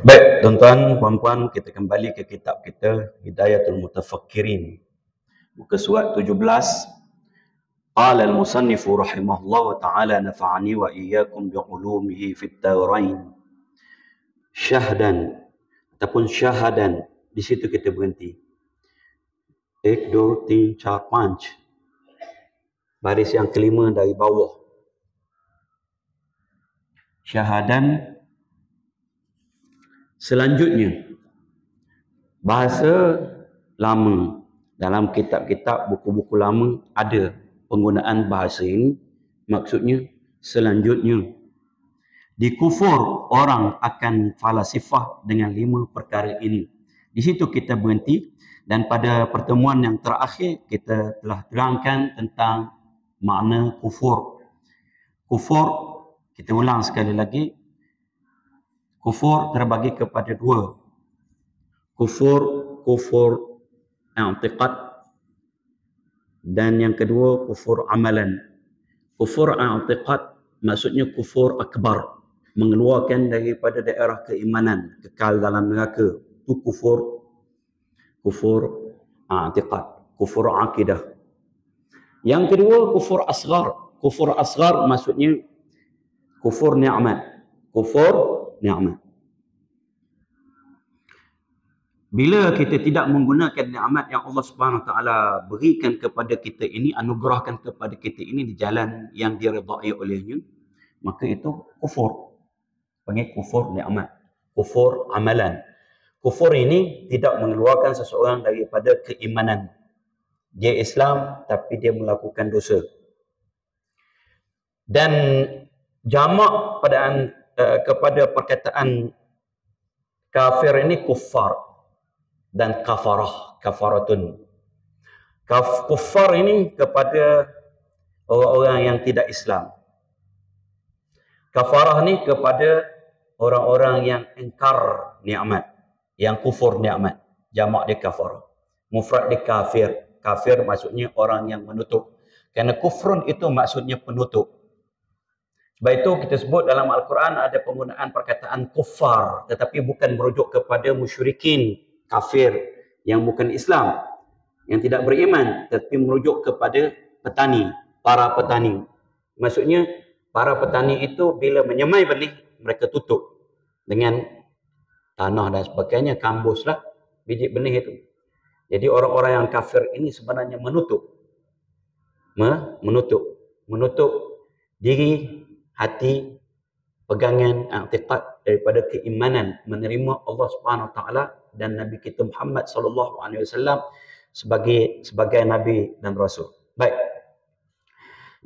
Baik, tuan-tuan, puan-puan, kita kembali ke kitab kita, Hidayatul Mutafakkirin. Muka surat 17. Qala al-musannifu rahimahullah ta'ala nafa'ani wa iyyakum bi'ulumihi fit tawrain. Syahdan ataupun syahadan, di situ kita berhenti. 1, 2, 3, 4, 5. Baris yang kelima dari bawah. Syahadan. Selanjutnya, bahasa lama. Dalam kitab-kitab, buku-buku lama ada penggunaan bahasa ini. Maksudnya, selanjutnya. Dikufur orang akan falasifah dengan 5 perkara ini. Di situ kita berhenti. Dan pada pertemuan yang terakhir, kita telah terangkan tentang makna kufur. Kufur, kita ulang sekali lagi. Kufur terbagi kepada 2. Kufur i'tiqad, dan yang kedua kufur amalan. Kufur i'tiqad maksudnya kufur akbar, mengeluarkan daripada daerah keimanan, kekal dalam neraka. Itu kufur i'tiqad, kufur akidah. Yang kedua kufur asghar. Kufur asghar maksudnya kufur nikmat. Nikmat. Bila kita tidak menggunakan nikmat yang Allah Subhanahu Wa Taala berikan kepada kita ini, anugerahkan kepada kita ini di jalan yang diridai olehnya, maka itu kufur. Panggil kufur nikmat. Kufur amalan. Kufur ini tidak mengeluarkan seseorang daripada keimanan. Dia Islam tapi dia melakukan dosa. Dan jamak kepada perkataan kafir ini kuffar dan kafaratun. Kuffar ini kepada orang-orang yang tidak Islam. Kafarah ni kepada orang-orang yang ingkar nikmat, yang kufur nikmat. Jamak dia kafarah. Mufrad dia kafir. Kafir maksudnya orang yang menutup. Kerana kufrun itu maksudnya penutup. Sebab itu kita sebut dalam Al-Quran ada penggunaan perkataan kuffar, tetapi bukan merujuk kepada musyrikin, kafir yang bukan Islam, yang tidak beriman, tetapi merujuk kepada petani, para petani. Maksudnya para petani itu bila menyemai benih, mereka tutup dengan tanah dan sebagainya, kambuslah biji benih itu. Jadi orang-orang yang kafir ini sebenarnya menutup diri, hati, pegangan, i'tiqad daripada keimanan, menerima Allah Subhanahu Wa Taala dan Nabi kita Muhammad sallallahu alaihi wasallam sebagai nabi dan rasul. Baik.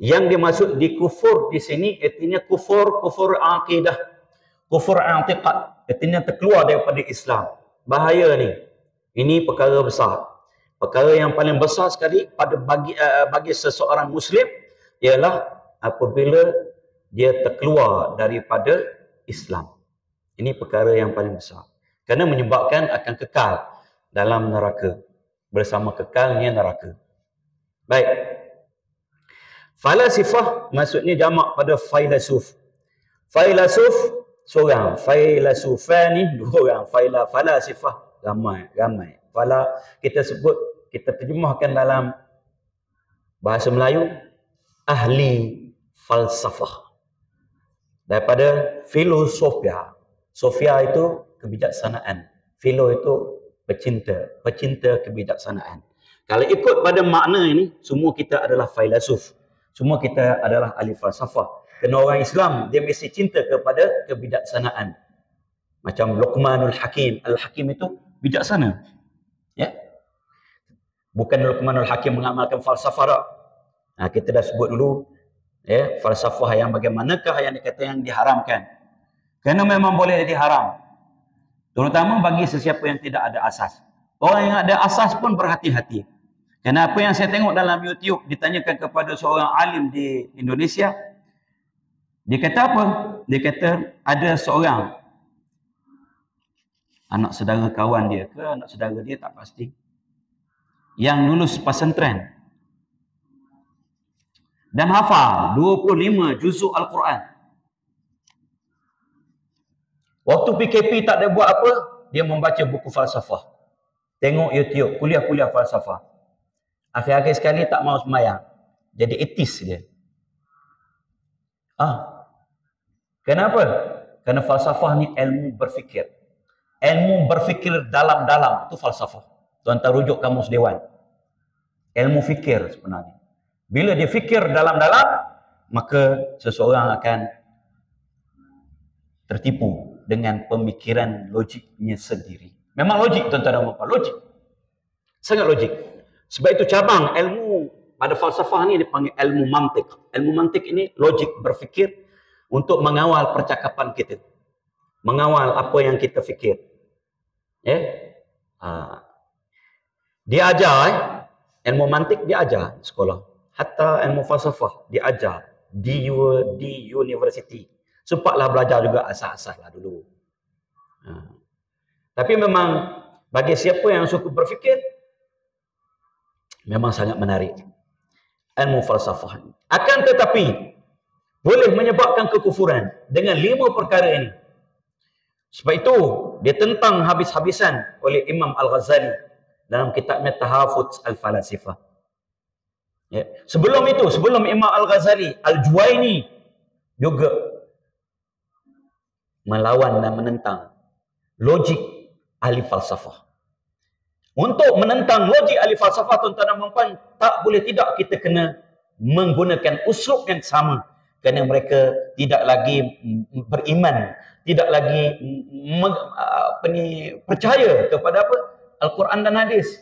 Yang dimaksud di kufur di sini artinya kufur akidah, kufur i'tiqad, artinya terkeluar daripada Islam. Bahaya ni. Ini perkara besar. Perkara yang paling besar sekali bagi seseorang muslim ialah apabila dia terkeluar daripada Islam. Ini perkara yang paling besar. Kerana menyebabkan akan kekal dalam neraka. Bersama kekalnya neraka. Baik. Falasifah maksudnya jamak pada failasuf. Failasuf seorang. Failasufani dua orang. Falasifah ramai. Kita terjemahkan dalam bahasa Melayu ahli falsafah. Daripada filosofia. Sofia itu kebijaksanaan. Filo itu pecinta kebijaksanaan. Kalau ikut pada makna ini, semua kita adalah filosof. Semua kita adalah ahli falsafah. Kerana orang Islam, dia mesti cinta kepada kebijaksanaan. Macam Luqmanul Hakim. Al-Hakim itu bijaksana. Ya? Bukan Luqmanul Hakim mengamalkan falsafah tak. Kita dah sebut dulu. Ya, falsafah yang bagaimanakah yang dikata yang diharamkan. Kerana memang boleh jadi haram. Terutama bagi sesiapa yang tidak ada asas. Orang yang ada asas pun berhati-hati. Kerana apa yang saya tengok dalam YouTube, ditanyakan kepada seorang alim di Indonesia. Dia kata apa? Dia kata ada seorang anak saudara kawan dia ke, anak saudara dia tak pasti, yang lulus pesantren dan hafal 25 juzuk Al-Quran. Waktu PKP tak ada buat apa, dia membaca buku falsafah. Tengok YouTube, kuliah-kuliah falsafah. Akhir-akhir sekali tak mau sembahyang. Jadi etis dia. Kenapa? Karena falsafah ni ilmu berfikir. Ilmu berfikir dalam-dalam, itu falsafah. Tuan-tuan rujuk kamus Dewan. Ilmu fikir sebenarnya. Bila dia fikir dalam-dalam, maka seseorang akan tertipu dengan pemikiran logiknya sendiri. Memang logik, tuan-tuan dan puan-puan, logik. Sangat logik. Sebab itu cabang ilmu pada falsafah ni dipanggil ilmu mantik. Ilmu mantik ini logik berfikir untuk mengawal percakapan kita. Mengawal apa yang kita fikir. Dia ajar ilmu mantik dia ajar sekolah. Hatta ilmu falsafah dia ajar di university. Sempatlah belajar juga asas-asas lah dulu. Tapi memang bagi siapa yang suka berfikir, memang sangat menarik ilmu falsafah. Akan tetapi boleh menyebabkan kekufuran dengan 5 perkara ini. Sebab itu dia tentang habis-habisan oleh Imam Al-Ghazali dalam kitabnya Tahafuz Al-Falasifah. Sebelum itu, sebelum Imam Al-Ghazali, Al-Juwaini juga melawan dan menentang logik ahli falsafah. Untuk menentang logik ahli falsafah, tuan-tuan dan puan-puan, tak boleh tidak kita kena menggunakan uslub yang sama. Kerana mereka tidak lagi beriman, tidak lagi percaya kepada apa? Al-Quran dan hadis.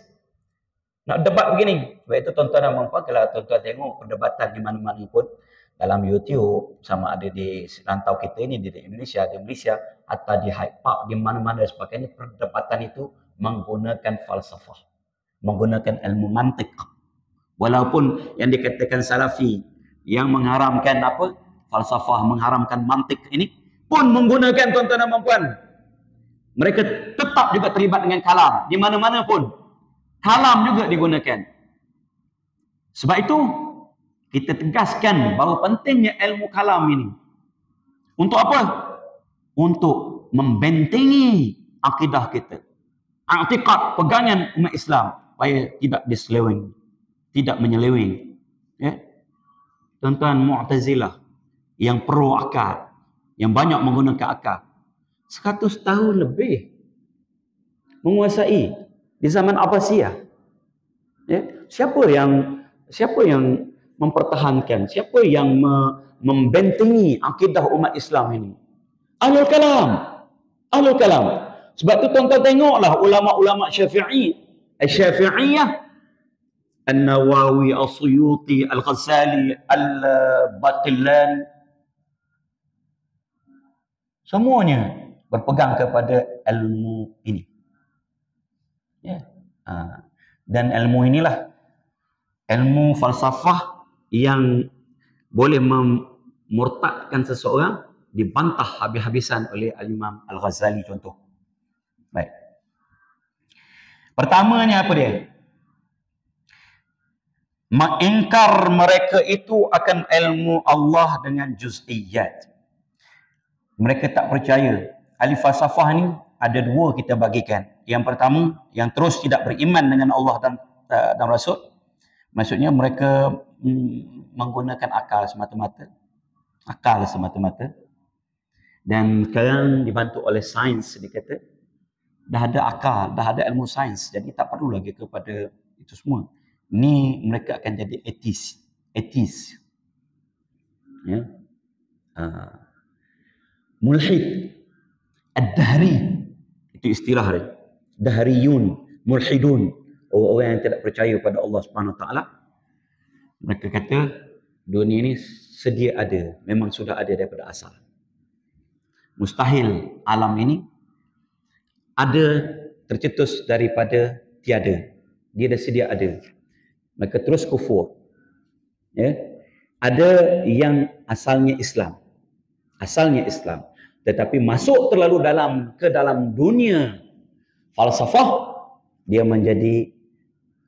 Nak debat begini. Sebab itu tuan-tuan dan puan-puan, kalau tuan-tuan tengok perdebatan di mana-mana pun, dalam YouTube, sama ada di rantau kita ini, di Indonesia, di Malaysia, atau di Hyde Park, di mana-mana dan sebagainya, perdebatan itu menggunakan falsafah, menggunakan ilmu mantik. Walaupun yang dikatakan Salafi yang mengharamkan apa? Falsafah, mengharamkan mantik ini pun menggunakan, tuan-tuan dan puan-puan. Mereka tetap juga terlibat dengan kalam. Di mana-mana pun kalam juga digunakan. Sebab itu kita tegaskan bahawa pentingnya ilmu kalam ini. Untuk apa? Untuk membentengi akidah kita. I'tiqad, pegangan umat Islam, supaya tidak diseleweng, tidak menyeleweng. Tuan-tuan Mu'tazilah yang pro akal, yang banyak menggunakan akal, 100 tahun lebih menguasai di zaman Abbasiyah. Siapa yang mempertahankan, siapa yang membentengi akidah umat Islam ini? Ahlul Kalam. Ahlul Kalam. Sebab tu tuan-tuan tengoklah ulama-ulama Syafi'iyah, An-Nawawi, As-Suyuti, Al-Ghazali, Al-Baqillani, semuanya berpegang kepada ilmu ini. Dan ilmu inilah ilmu falsafah yang boleh memurtadkan seseorang, dibantah habis-habisan oleh Al-Imam Al-Ghazali contoh. Baik. Pertamanya apa dia? Mengingkar mereka itu akan ilmu Allah dengan juz'iyat. Mereka tak percaya. Ahli falsafah ni ada 2 kita bagikan. Yang pertama, yang terus tidak beriman dengan Allah dan Rasul. Maksudnya mereka menggunakan akal semata-mata. Akal semata-mata. Dan sekarang dibantu oleh sains, dikata. Dah ada akal, dah ada ilmu sains. Jadi tak perlu lagi kepada itu semua. Ni mereka akan jadi etis. Mulhid. Ad-Dahri. Itu istilah dia. Dahriyun. Mulhidun. Orang-orang yang tidak percaya pada Allah Subhanahu Wa Taala. Mereka kata dunia ini sedia ada. Memang sudah ada daripada asal. Mustahil alam ini ada tercetus daripada tiada. Dia dah sedia ada. Mereka terus kufur. Ada yang asalnya Islam. Asalnya Islam. Tetapi masuk terlalu ke dalam dunia falsafah, dia menjadi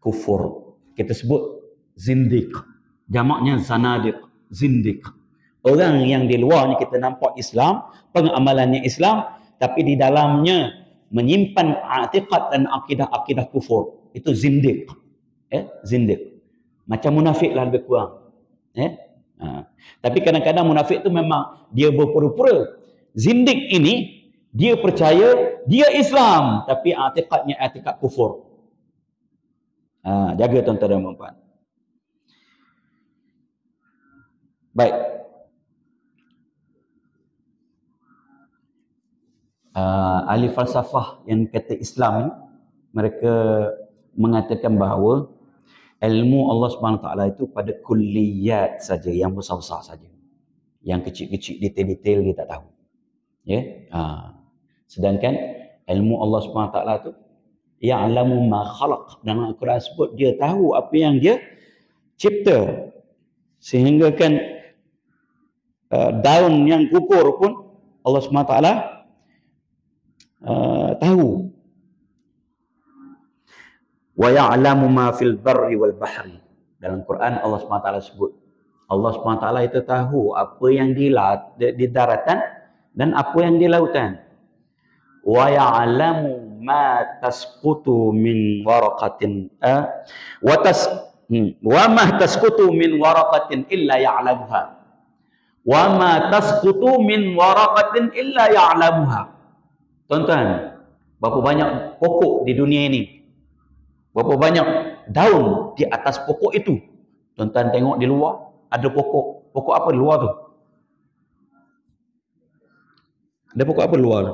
kufur. Kita sebut zindiq. Jamaknya zanadiq. Zindiq. Orang yang di luar ni kita nampak Islam, pengamalannya Islam, tapi di dalamnya menyimpan i'tiqad dan akidah-akidah kufur. Itu zindiq. Zindiq. Macam munafik lah lebih kurang. Tapi kadang-kadang munafik tu memang dia berpura-pura. Zindiq ini dia percaya dia Islam tapi i'tiqadnya i'tiqad kufur. Jaga tuan-tuan dan puan-puan. Baik. Ahli falsafah yang kata Islam ni, mereka mengatakan bahawa ilmu Allah Subhanahu Taala itu pada kulliyat saja, yang besar-besar saja. Yang kecil-kecil, detail-detail dia tak tahu. Sedangkan ilmu Allah Subhanahu Taala itu ya'lamu ma khalaq. Dalam Al-Quran sebut dia tahu apa yang dia cipta. Sehingga kan daun yang gugur pun Allah Subhanahu Taala tahu. Wa ya'lamu ma fil barri wal bahri. Dalam Quran Allah SWT sebut, Allah SWT itu tahu apa yang di daratan dan apa yang di lautan. Wa ya'lamu ma tasqutu min waraqatin wa ma tasqutu min waraqatin illa ya'lamuha. Wa ma tasqutu min waraqatin illa ya'lamuha. Tuan-tuan, berapa banyak pokok di dunia ini? Berapa banyak daun di atas pokok itu? Tuan-tuan tengok di luar, ada pokok. Pokok apa di luar tu? Ada pokok apa di luar tu?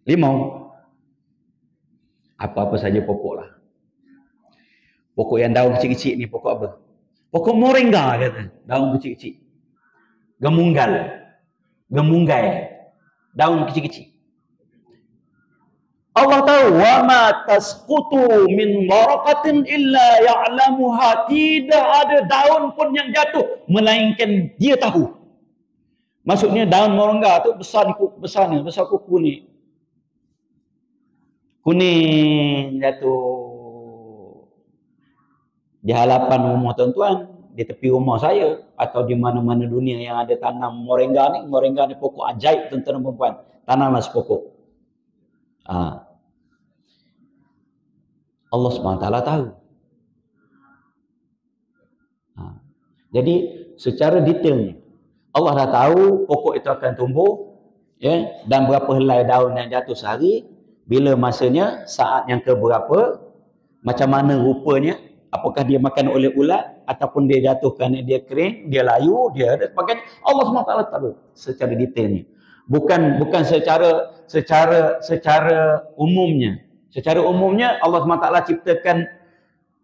Limau. Apa-apa saja pokok lah. Pokok yang daun kecil-kecil ni pokok apa? Pokok moringa kata. Daun kecil-kecil. Gemunggai. Daun kecil-kecil. Allah tahu, wa ma tasqutu min waraqatin illa ya'lamuha. Tidak ada daun pun yang jatuh melainkan dia tahu. Maksudnya daun moringa tu besar kuku ni. Kuning jatuh di halapan rumah tuan-tuan, di tepi rumah saya atau di mana-mana dunia yang ada tanam moringa ni. Moringa ni pokok ajaib tuan-tuan dan puan-puan. Tanamlah sepokok. Allah SWT tahu. Jadi secara detailnya Allah dah tahu pokok itu akan tumbuh, dan berapa helai daun yang jatuh sehari, bila masanya, saat yang keberapa, macam mana rupanya, apakah dia makan oleh ulat ataupun dia jatuh kerana dia kering, dia layu, dia dan sebagainya. Allah SWT tahu secara detailnya. Bukan secara umumnya. Secara umumnya Allah SWT ciptakan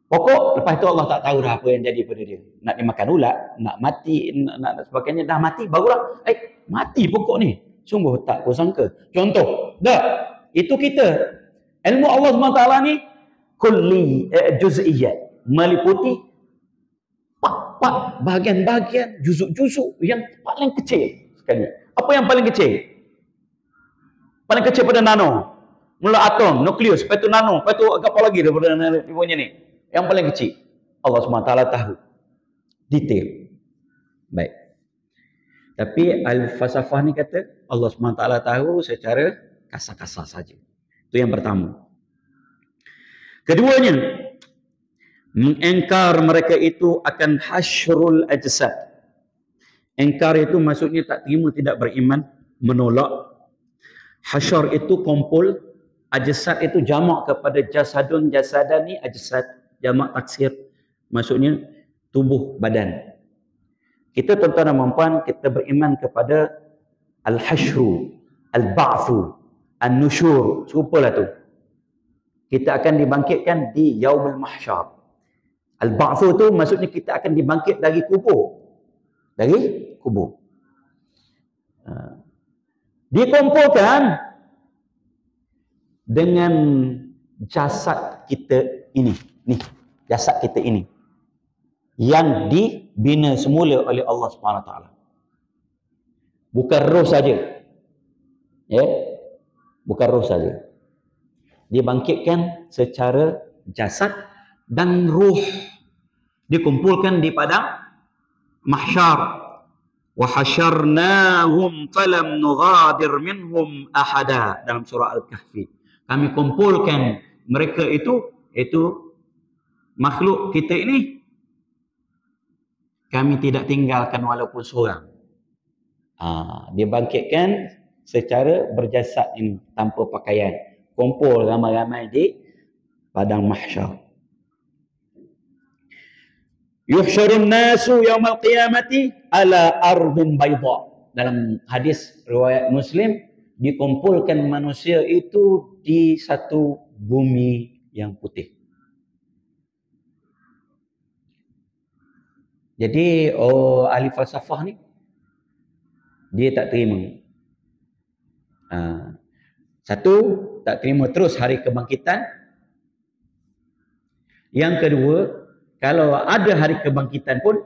pokok, lepas itu Allah tak tahu dah apa yang jadi pada dia. Nak dimakan ulat, nak mati, nak sebagainya, dah mati barulah mati pokok ni. Sungguh tak kusangka. Contoh, itu kita. Ilmu Allah SWT ni kulli juz'iyyat, meliputi part-part, bahagian-bahagian, juzuk-juzuk yang paling kecil sekali. Apa yang paling kecil? Paling kecil pada nano. Mula atom, nukleus, lepas itu nano, lepas itu apa lagi daripada punya ni? Yang paling kecil. Allah SWT tahu. Detail. Baik. Tapi al-falsafah ni kata Allah SWT tahu secara kasar-kasar saja. Itu yang pertama. Keduanya, mengingkar mereka itu akan hasyrul ajsad. Ingkar itu maksudnya tak terima, tidak beriman, menolak. Hasyar itu kumpul, ajsad itu jamak kepada jasadun, jasadani, ajsad, jamak taksir. Maksudnya tubuh badan. Kita tuan-tuan dan puan, kita beriman kepada al-hasyru, al-ba'fu, an-nusyur, serupalah tu. Kita akan dibangkitkan di yaumul mahsyar. Al-ba'fu tu maksudnya kita akan dibangkit dari kubur. Dari kubur. Dikumpulkan dengan jasad kita ini. Nih, jasad kita ini. Yang dibina semula oleh Allah SWT. Bukan roh saja. Bukan roh saja. Dibangkitkan secara jasad dan ruh. Dikumpulkan di padang mahsyar. Wa hasyarnahum falam nughadir minhum ahada, dalam surah Al-Kahfi. Kami kumpulkan mereka itu makhluk kita ini, kami tidak tinggalkan walaupun seorang. Dia bangkitkan secara berjasad ini, tanpa pakaian. Kumpul ramai-ramai di padang mahsyar. Yuhsyarun nasu yaumal qiyamati ala ardin bayda. Dalam hadis riwayat Muslim, dikumpulkan manusia itu di satu bumi yang putih. Jadi ahli falsafah ni dia tak terima. Satu, tak terima terus hari kebangkitan. Yang kedua, kalau ada hari kebangkitan pun,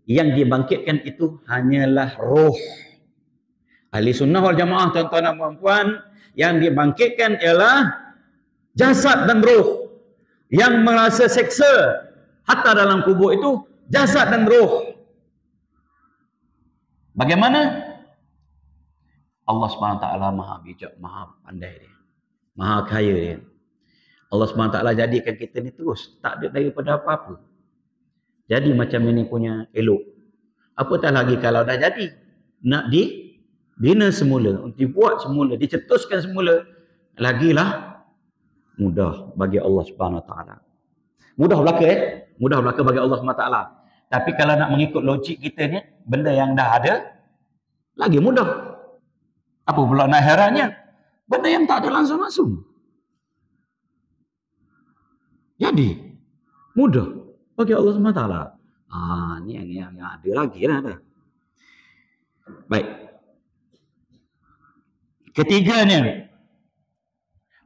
yang dibangkitkan itu hanyalah roh. Ahli sunnah wal jamaah, tuan-tuan dan puan-puan, yang dibangkitkan ialah jasad dan roh. Yang merasa seksa hatta dalam kubur itu jasad dan roh. Bagaimana? Allah SWT maha bijak, maha pandai dia, maha kaya dia. Allah SWT jadikan kita ni terus tak ada daripada apa-apa. Jadi macam ini punya elok. Apatah lagi kalau dah jadi, nak dibina semula, dibuat semula, dicetuskan semula, lagilah mudah bagi Allah SWT. Mudah belaka mudah belaka bagi Allah SWT. Tapi kalau nak mengikut logik kita ni, benda yang dah ada lagi mudah. Apa pula nak herannya? Benda yang tak ada langsung-langsung jadi mudah bagi Allah SWT. Ni yang ada lagi lah dah. Baik. Ketiganya,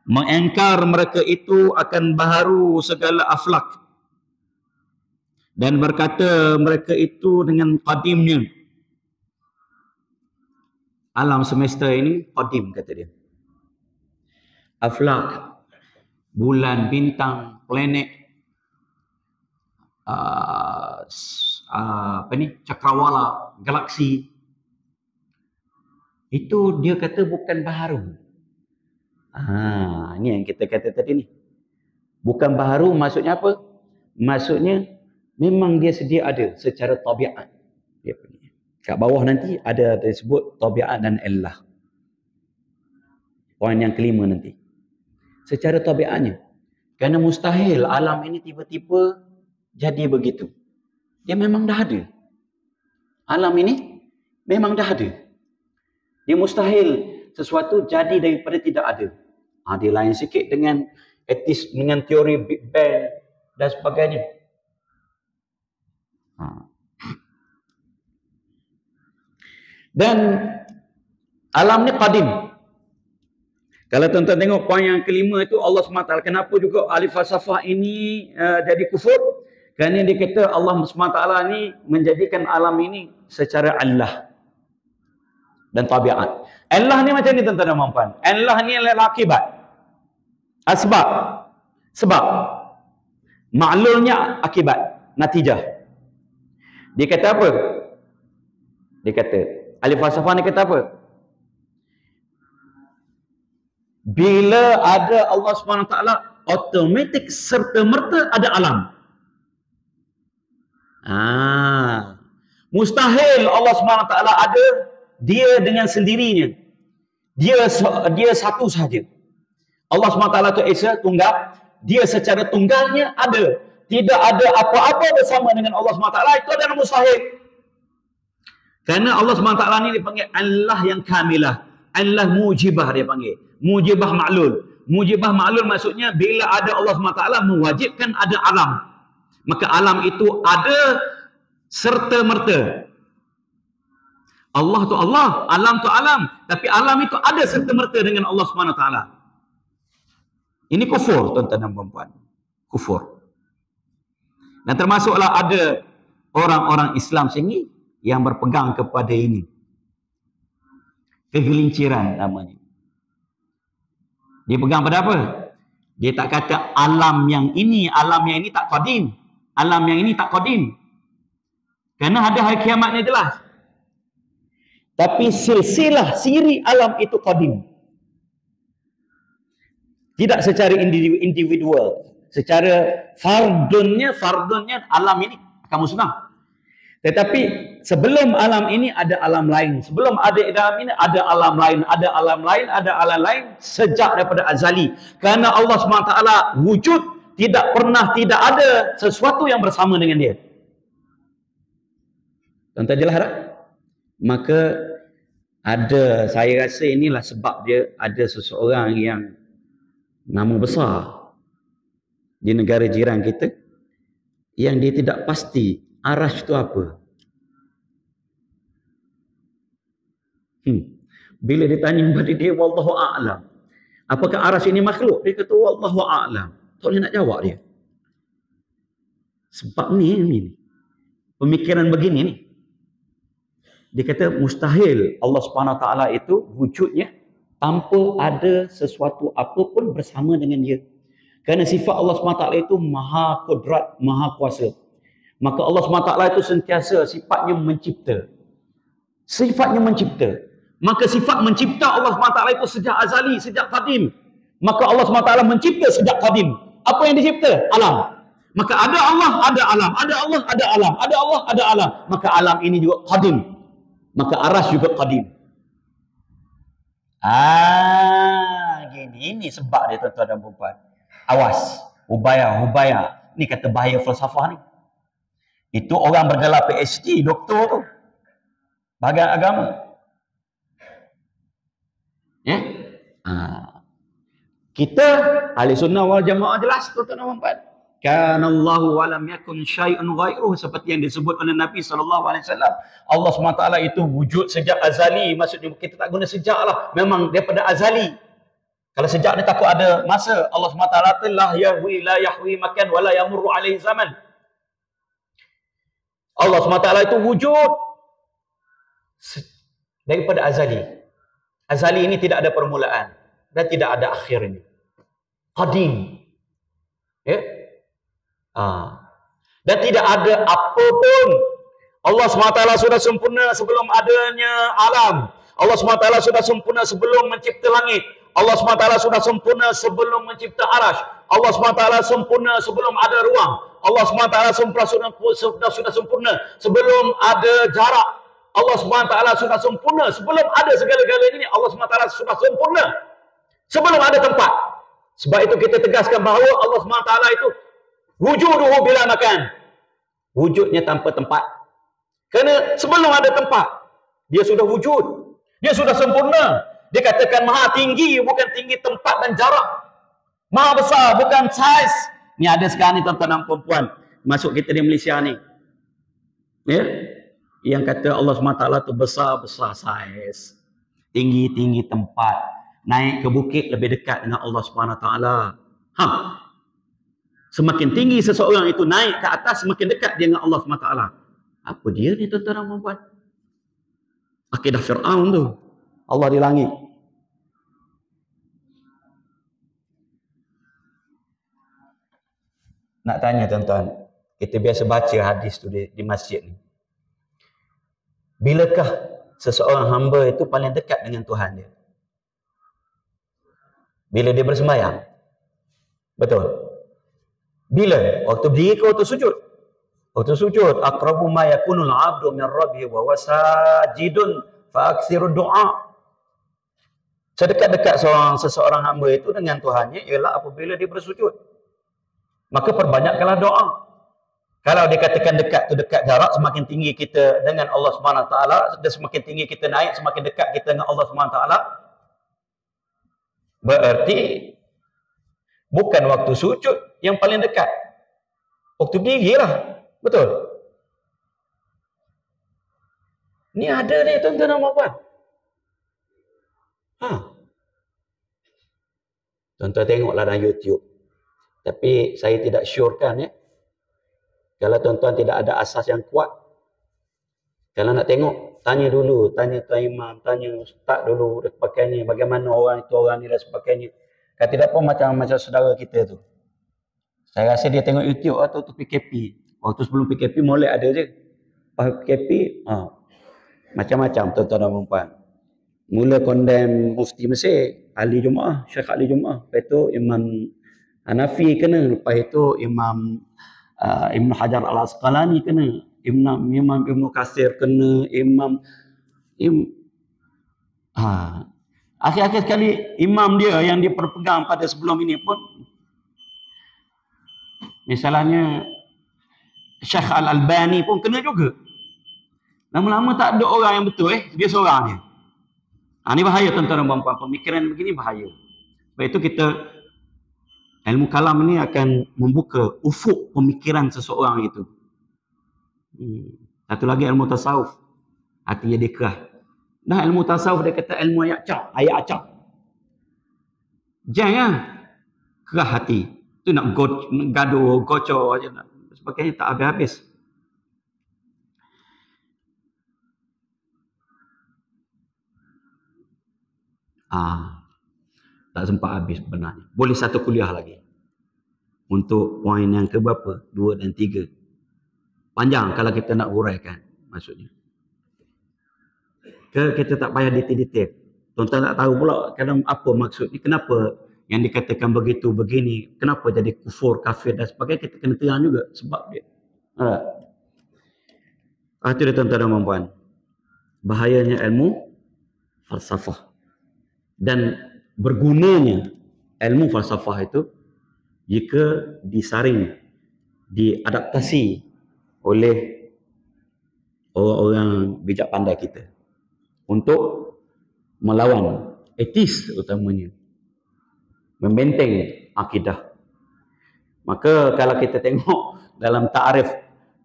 mengingkar mereka itu akan baharu segala akhlak, dan berkata mereka itu dengan qadimnya. Alam semesta ini qadim, kata dia. Aflak, bulan, bintang, planet, cakrawala, galaksi, itu dia kata bukan baharu. Ini yang kita kata tadi ni. Bukan baharu maksudnya apa? Maksudnya memang dia sedia ada secara tabiat. Dia punya. Kat bawah nanti ada disebut tabiat dan illah. Poin yang kelima nanti. Secara tabiatnya. Kerana mustahil alam ini tiba-tiba jadi begitu. Dia memang dah ada. Alam ini memang dah ada. Dia mustahil sesuatu jadi daripada tidak ada. Dia lain sikit dengan etis, dengan teori Big Bang dan sebagainya. Dan alam ni qadim. Kalau tuan-tuan tengok poin yang kelima itu, Allah SWT. Kenapa juga ahli falsafah ini jadi kufur? Kerana dia kata Allah SWT ni menjadikan alam ini secara Allah dan tabiat. Allah ni macam ni tuan-tuan dan puan. Allah ni adalah akibat. Asbab. Sebab. Maklulnya akibat. Natijah. Dia kata apa? Dia kata, ahli falsafah ni kata apa? Bila ada Allah SWT, automatik serta-merta ada alam. Mustahil Allah SWT ada dia dengan sendirinya. Dia satu sahaja. Allah SWT itu Esa, tunggal. Dia secara tunggalnya ada. Tidak ada apa-apa bersama dengan Allah SWT. Itu adalah mustahil. Kerana Allah SWT ni dipanggil Allah yang kamilah. Allah mujibah dia panggil. Mujibah maklul. Mujibah maklul maksudnya bila ada Allah SWT mewajibkan ada alam. Maka alam itu ada serta-merta. Allah tu Allah, alam tu alam. Tapi alam itu ada serta-merta dengan Allah SWT. Ini kufur, tuan-tuan dan puan-puan. Kufur. Dan termasuklah ada orang-orang Islam sini yang berpegang kepada ini. Kegelinciran namanya. Dia pegang pada apa? Dia tak kata alam yang ini tak qadim. Alam yang ini tak qadim. Kerana ada hari kiamatnya jelas. Tapi silsilah siri alam itu qadim. Tidak secara individual. Secara fardunnya alam ini akan musnah. Tetapi sebelum alam ini ada alam lain. Sebelum ada alam ini ada alam lain. Ada alam lain, ada alam lain sejak daripada azali. Kerana Allah SWT wujud, tidak pernah tidak ada sesuatu yang bersama dengan dia. Tuan-tuan jelas tak? Maka ada, saya rasa inilah sebab dia ada seseorang yang nama besar di negara jiran kita yang dia tidak pasti Arash itu apa? Bila ditanya kepada dia, wallahu a'lam. Apakah Arash ini makhluk? Dia kata wallahu a'lam. Tak boleh nak jawab dia. Sebab ni pemikiran begini ni. Dia kata mustahil Allah Subhanahu Taala itu wujudnya tanpa ada sesuatu apapun bersama dengan dia. Kerana sifat Allah Subhanahu Taala itu maha kudrat, maha kuasa. Maka Allah SWT itu sentiasa sifatnya mencipta. Sifatnya mencipta. Maka sifat mencipta Allah SWT itu sejak azali, sejak qadim. Maka Allah SWT mencipta sejak qadim. Apa yang dicipta? Alam. Maka ada Allah, ada alam. Ada Allah, ada alam. Ada Allah, ada alam. Maka alam ini juga qadim. Maka Arash juga qadim. Gini. Ini sebab dia tuan-tuan dan puan-puan. Awas. Hubaya. Ni kata bahaya falsafah ni. Itu orang bergelar PhD, doktor tu. Bahagian agama. Kita ahli sunnah wal jamaah jelas tuan-tuan dan puan. Kana Allahu wa lam yakun syai'un ghairuhu, seperti yang disebut oleh Nabi SAW. Allah SWT itu wujud sejak azali. Maksudnya kita tak guna sejak lah. Memang daripada azali. Kalau sejak ni takut ada masa. Allah SWT la yahwi la yahwi makan wa la yamurru alaihi zaman. Allah SWT itu wujud daripada azali. Azali ini tidak ada permulaan dan tidak ada akhir ini. Qadim. Dan tidak ada apapun. Allah SWT sudah sempurna sebelum adanya alam. Allah SWT sudah sempurna sebelum mencipta langit. Allah SWT sudah sempurna sebelum mencipta Arash. Allah SWT sempurna sebelum ada ruang. Allah SWT sudah sempurna sebelum ada jarak. Allah SWT sudah sempurna sebelum ada segala-galanya ini. Allah SWT sudah sempurna sebelum ada tempat. Sebab itu kita tegaskan bahawa Allah SWT itu wujuduhu bila makan. Wujudnya tanpa tempat. Kerana sebelum ada tempat, dia sudah wujud. Dia sudah sempurna. Dia katakan maha tinggi, bukan tinggi tempat dan jarak. Maha besar, bukan saiz. Ni ada sekarang ni tuan-tuan dan puan-puan. Masuk kita di Malaysia ni. Yang kata Allah SWT tu besar-besar saiz. Tinggi-tinggi tempat. Naik ke bukit lebih dekat dengan Allah SWT. Semakin tinggi seseorang itu naik ke atas, semakin dekat dia dengan Allah SWT. Apa dia ni tuan-tuan dan puan-puan? Akidah Fir'aun tu. Allah di langit. Nak tanya tuan-tuan, kita biasa baca hadis tu di masjid ni. Bilakah seseorang hamba itu paling dekat dengan Tuhan dia? Bila dia bersembahyang. Betul. Bila? Waktu berdiri ke waktu sujud? Waktu sujud. Aqrabu ma yakunul 'abdu min rabbihi wa wasajidun fa aktsirud du'a. Sedekat-dekat seseorang hamba itu dengan Tuhannya ialah apabila dia bersujud. Maka perbanyakkanlah doa. Kalau dikatakan dekat tu dekat jarak, semakin tinggi kita dengan Allah Subhanahu Wa Taala, dan semakin tinggi kita naik, semakin dekat kita dengan Allah Subhanahu Wa Taala. Berarti bukan waktu sujud yang paling dekat. Waktu berdiri lah. Betul? Ni ada ni tuan-tuan dan puan-puan. Tuan-tuan tengoklah dalam YouTube. Tapi saya tidak syorkan ya. Kalau tuan-tuan tidak ada asas yang kuat. Kalau nak tengok, tanya dulu. Tanya Tuan Imam, tanya Ustaz dulu dan sebagainya. Bagaimana orang itu, orang ni dan sebagainya. Kalau tidak pun macam saudara kita tu. Saya rasa dia tengok YouTube atau tu PKP. Waktu sebelum PKP molek ada je. Lepas PKP, Macam-macam tuan-tuan dan puan. Mula condemn mufti Mesir, Ali Jumaah, Syekh Ali Jumaah. Lepas itu Imam Hanafi kena, lepas itu Imam Ibn Hajar Al-Asqalani kena, Imam Ibn Katsir kena, akhir-akhir sekali imam dia yang diperpegang pada sebelum ini pun, misalnya Syekh Al-Albani pun kena juga. Lama-lama tak ada orang yang betul, dia seorang dia. Ini bahaya tuan-tuan dan puan-puan, pemikiran begini bahaya. Sebab itu kita, ilmu kalam ini akan membuka ufuk pemikiran seseorang itu. Satu lagi ilmu tasawuf, hati dia kerah. Dah ilmu tasawuf dia kata ilmu ayat acap. Jangan kerah hati. Tu nak gaduh, gocor aja, sebagainya tak habis-habis. Tak sempat habis sebenarnya. Boleh satu kuliah lagi. Untuk poin yang ke berapa? 2 dan 3. Panjang kalau kita nak huraikan maksudnya. Kita tak payah detail-detail. Tuan-tuan tak tahu pula kadang apa maksud ni, kenapa yang dikatakan begitu, begini, kenapa jadi kufur, kafir dan sebagainya, kita kena terang juga sebab dia. Itu dia tuan-tuan dan puan-puan. Bahayanya ilmu falsafah. Dan bergunanya ilmu falsafah itu jika disaring, diadaptasi oleh orang-orang bijak pandai kita untuk melawan etis utamanya, membenteng akidah. Maka kalau kita tengok dalam ta'arif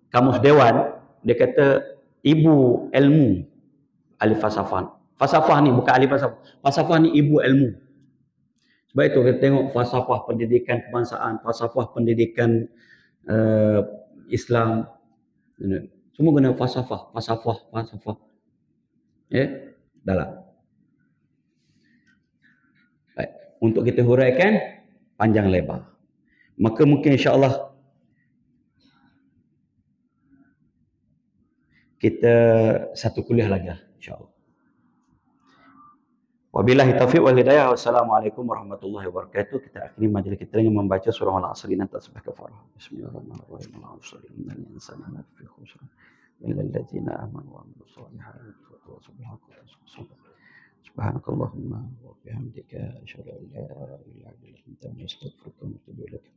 Kamus Dewan, dia kata ibu ilmu ahli falsafah. Falsafah ni bukan ahli falsafah. Falsafah ni ibu ilmu. Sebab itu kita tengok falsafah pendidikan kebangsaan, falsafah pendidikan Islam, semua guna falsafah. Dah lah. Baik. Untuk kita huraikan panjang lebar. Maka mungkin insya-Allah kita satu kuliah lagi insya-Allah. Wabillahi taufiq wal hidayah. Wassalamualaikum warahmatullahi wabarakatuh. Kita akhiri majlis kita dengan membaca surah Al-Asr dan tasbih kafarah. Bismillahirrahmanirrahim. Innal insana lafi khusr illa allazina amanu wa amilus solihati wa tawasaw bil haqqi. Subhanakallahumma wa bihamdika asyhadu an la ilaha illa anta astaghfiruka wa atubu ilaik.